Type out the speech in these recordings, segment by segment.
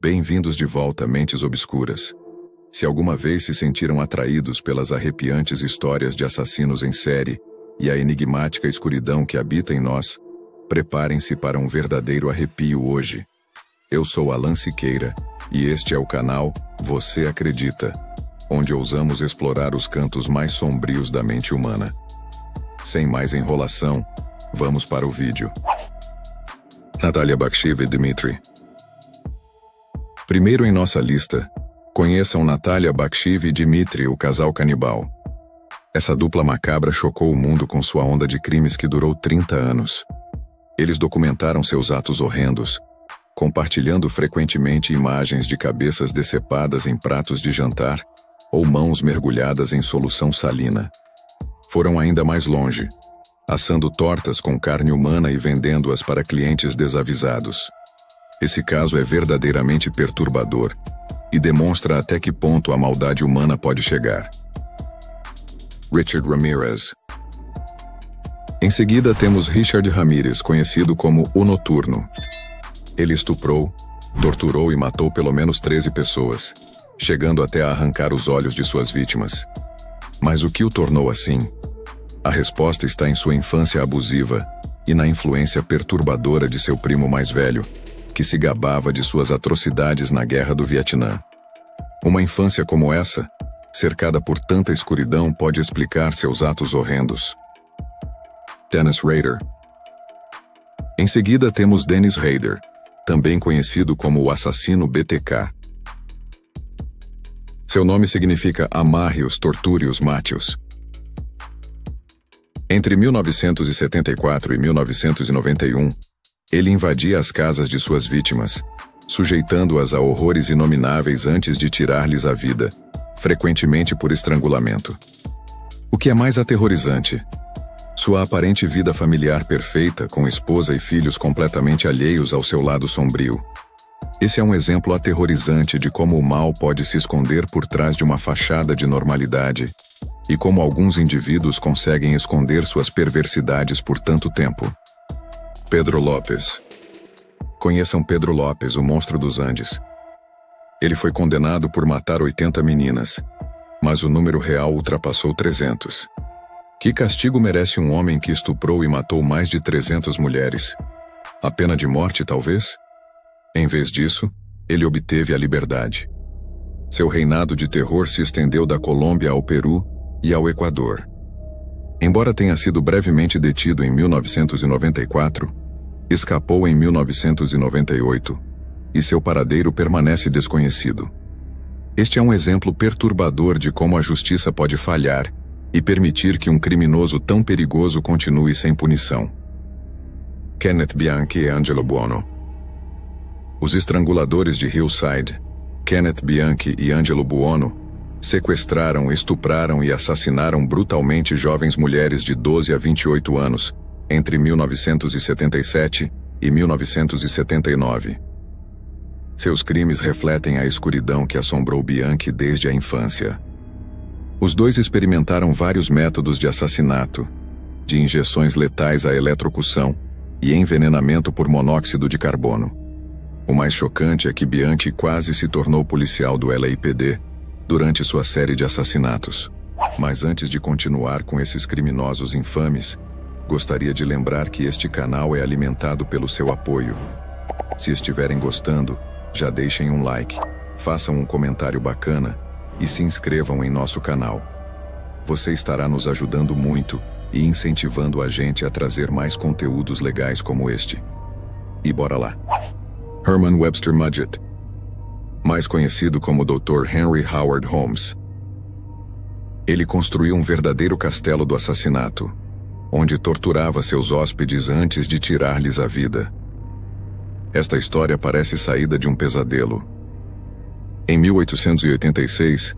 Bem-vindos de volta a Mentes Obscuras. Se alguma vez se sentiram atraídos pelas arrepiantes histórias de assassinos em série e a enigmática escuridão que habita em nós, preparem-se para um verdadeiro arrepio hoje. Eu sou Alan Siqueira e este é o canal Você Acredita, onde ousamos explorar os cantos mais sombrios da mente humana. Sem mais enrolação, vamos para o vídeo. Natalia Bakshiv e Dmitry. Primeiro em nossa lista, conheçam Natalia Bakshiv e Dmitry, o casal canibal. Essa dupla macabra chocou o mundo com sua onda de crimes que durou 30 anos. Eles documentaram seus atos horrendos, compartilhando frequentemente imagens de cabeças decepadas em pratos de jantar ou mãos mergulhadas em solução salina. Foram ainda mais longe, assando tortas com carne humana e vendendo-as para clientes desavisados. Esse caso é verdadeiramente perturbador e demonstra até que ponto a maldade humana pode chegar. Richard Ramirez. Em seguida temos Richard Ramirez, conhecido como o Noturno. Ele estuprou, torturou e matou pelo menos 13 pessoas, chegando até a arrancar os olhos de suas vítimas. Mas o que o tornou assim? A resposta está em sua infância abusiva e na influência perturbadora de seu primo mais velho, que se gabava de suas atrocidades na Guerra do Vietnã. Uma infância como essa, cercada por tanta escuridão, pode explicar seus atos horrendos. Dennis Rader. Em seguida temos Dennis Rader, também conhecido como o assassino BTK. Seu nome significa amarre-os, torture-os, mate-os. Entre 1974 e 1991, ele invadia as casas de suas vítimas, sujeitando-as a horrores inomináveis antes de tirar-lhes a vida, frequentemente por estrangulamento. O que é mais aterrorizante? Sua aparente vida familiar perfeita, com esposa e filhos completamente alheios ao seu lado sombrio. Esse é um exemplo aterrorizante de como o mal pode se esconder por trás de uma fachada de normalidade e como alguns indivíduos conseguem esconder suas perversidades por tanto tempo. Pedro Lopes. Conheçam Pedro Lopes, o monstro dos Andes. Ele foi condenado por matar 80 meninas, mas o número real ultrapassou 300. Que castigo merece um homem que estuprou e matou mais de 300 mulheres? A pena de morte, talvez? Em vez disso, ele obteve a liberdade. Seu reinado de terror se estendeu da Colômbia ao Peru e ao Equador. Embora tenha sido brevemente detido em 1994, escapou em 1998 e seu paradeiro permanece desconhecido. Este é um exemplo perturbador de como a justiça pode falhar e permitir que um criminoso tão perigoso continue sem punição. Kenneth Bianchi e Angelo Buono. Os estranguladores de Hillside, Kenneth Bianchi e Angelo Buono, sequestraram, estupraram e assassinaram brutalmente jovens mulheres de 12 a 28 anos, entre 1977 e 1979. Seus crimes refletem a escuridão que assombrou Bianchi desde a infância. Os dois experimentaram vários métodos de assassinato, de injeções letais à eletrocução e envenenamento por monóxido de carbono. O mais chocante é que Bianchi quase se tornou policial do LAPD durante sua série de assassinatos. Mas antes de continuar com esses criminosos infames, gostaria de lembrar que este canal é alimentado pelo seu apoio. Se estiverem gostando, já deixem um like, façam um comentário bacana e se inscrevam em nosso canal. Você estará nos ajudando muito e incentivando a gente a trazer mais conteúdos legais como este. E bora lá. Herman Webster Mudgett, mais conhecido como Dr. Henry Howard Holmes. Ele construiu um verdadeiro castelo do assassinato, onde torturava seus hóspedes antes de tirar-lhes a vida. Esta história parece saída de um pesadelo. Em 1886,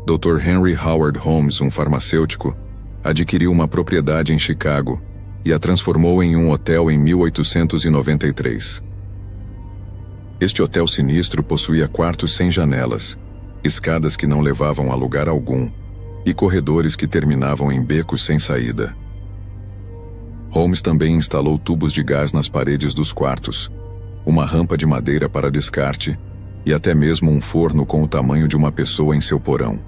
Dr. Henry Howard Holmes, um farmacêutico, adquiriu uma propriedade em Chicago e a transformou em um hotel em 1893. Este hotel sinistro possuía quartos sem janelas, escadas que não levavam a lugar algum e corredores que terminavam em becos sem saída. Holmes também instalou tubos de gás nas paredes dos quartos, uma rampa de madeira para descarte e até mesmo um forno com o tamanho de uma pessoa em seu porão.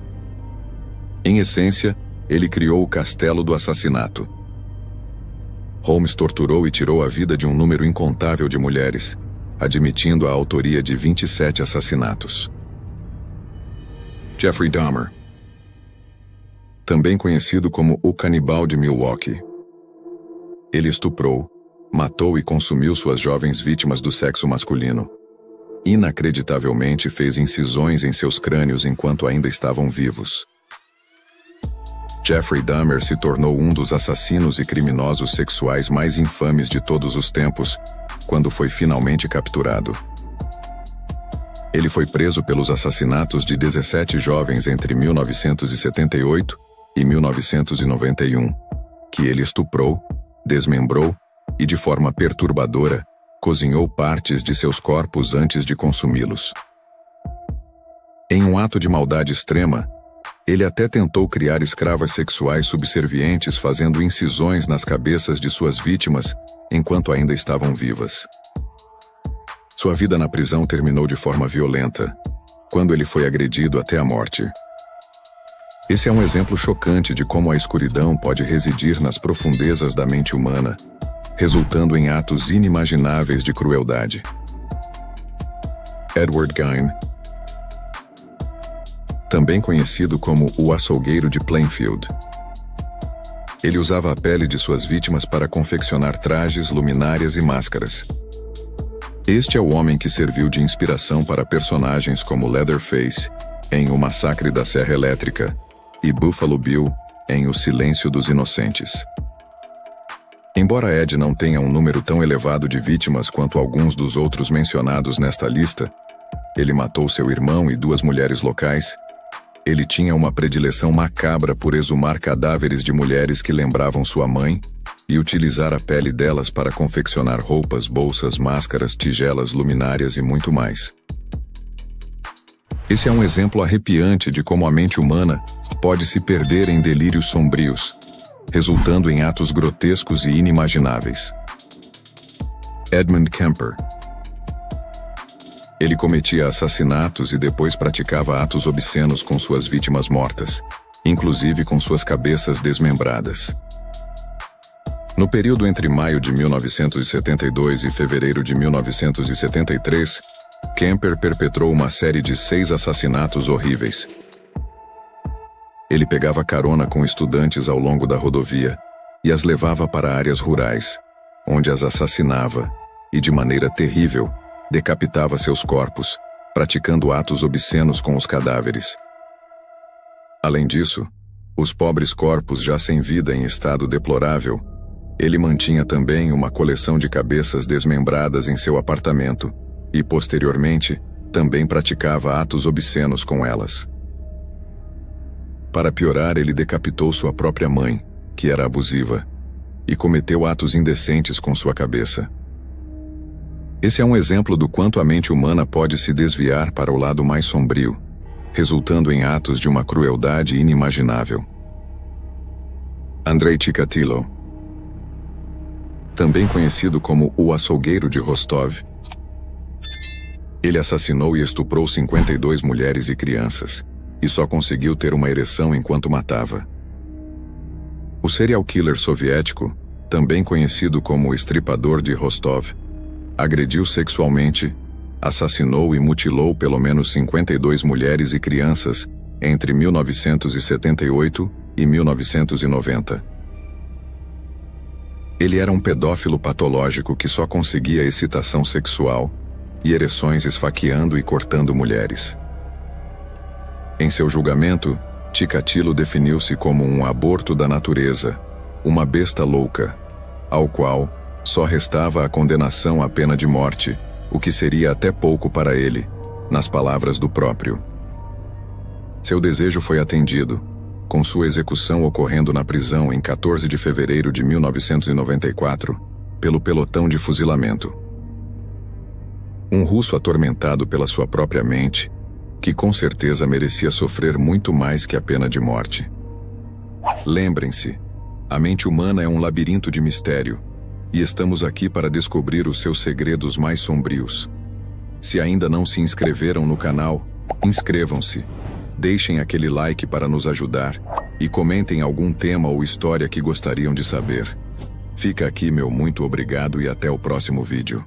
Em essência, ele criou o castelo do assassinato. Holmes torturou e tirou a vida de um número incontável de mulheres, admitindo a autoria de 27 assassinatos. Jeffrey Dahmer, também conhecido como o Canibal de Milwaukee. Ele estuprou, matou e consumiu suas jovens vítimas do sexo masculino. Inacreditavelmente fez incisões em seus crânios enquanto ainda estavam vivos. Jeffrey Dahmer se tornou um dos assassinos e criminosos sexuais mais infames de todos os tempos, quando foi finalmente capturado. Ele foi preso pelos assassinatos de 17 jovens entre 1978 e 1991, que ele estuprou, desmembrou e, de forma perturbadora, cozinhou partes de seus corpos antes de consumi-los. Em um ato de maldade extrema, ele até tentou criar escravas sexuais subservientes fazendo incisões nas cabeças de suas vítimas enquanto ainda estavam vivas. Sua vida na prisão terminou de forma violenta, quando ele foi agredido até a morte. Esse é um exemplo chocante de como a escuridão pode residir nas profundezas da mente humana, resultando em atos inimagináveis de crueldade. Edward Gein, também conhecido como o açougueiro de Plainfield. Ele usava a pele de suas vítimas para confeccionar trajes, luminárias e máscaras. Este é o homem que serviu de inspiração para personagens como Leatherface, em O Massacre da Serra Elétrica, e Buffalo Bill, em O Silêncio dos Inocentes. Embora Ed não tenha um número tão elevado de vítimas quanto alguns dos outros mencionados nesta lista, ele matou seu irmão e 2 mulheres locais. Ele tinha uma predileção macabra por exumar cadáveres de mulheres que lembravam sua mãe e utilizar a pele delas para confeccionar roupas, bolsas, máscaras, tigelas, luminárias e muito mais. Esse é um exemplo arrepiante de como a mente humana pode se perder em delírios sombrios, resultando em atos grotescos e inimagináveis. Edmund Kemper. Ele cometia assassinatos e depois praticava atos obscenos com suas vítimas mortas, inclusive com suas cabeças desmembradas. No período entre maio de 1972 e fevereiro de 1973, Kemper perpetrou uma série de 6 assassinatos horríveis. Ele pegava carona com estudantes ao longo da rodovia e as levava para áreas rurais, onde as assassinava e, de maneira terrível, decapitava seus corpos, praticando atos obscenos com os cadáveres. Além disso, os pobres corpos já sem vida em estado deplorável, ele mantinha também uma coleção de cabeças desmembradas em seu apartamento e, posteriormente, também praticava atos obscenos com elas. Para piorar, ele decapitou sua própria mãe, que era abusiva, e cometeu atos indecentes com sua cabeça. Esse é um exemplo do quanto a mente humana pode se desviar para o lado mais sombrio, resultando em atos de uma crueldade inimaginável. Andrei Chikatilo, também conhecido como o açougueiro de Rostov. Ele assassinou e estuprou 52 mulheres e crianças, e só conseguiu ter uma ereção enquanto matava. O serial killer soviético, também conhecido como o estripador de Rostov, agrediu sexualmente, assassinou e mutilou pelo menos 52 mulheres e crianças entre 1978 e 1990. Ele era um pedófilo patológico que só conseguia excitação sexual e ereções esfaqueando e cortando mulheres. Em seu julgamento, Chikatilo definiu-se como um aborto da natureza, uma besta louca, ao qual só restava a condenação à pena de morte, o que seria até pouco para ele, nas palavras do próprio. Seu desejo foi atendido, com sua execução ocorrendo na prisão em 14 de fevereiro de 1994, pelo pelotão de fuzilamento. Um russo atormentado pela sua própria mente, que com certeza merecia sofrer muito mais que a pena de morte. Lembrem-se, a mente humana é um labirinto de mistério, e estamos aqui para descobrir os seus segredos mais sombrios. Se ainda não se inscreveram no canal, inscrevam-se. Deixem aquele like para nos ajudar e comentem algum tema ou história que gostariam de saber. Fica aqui meu muito obrigado e até o próximo vídeo.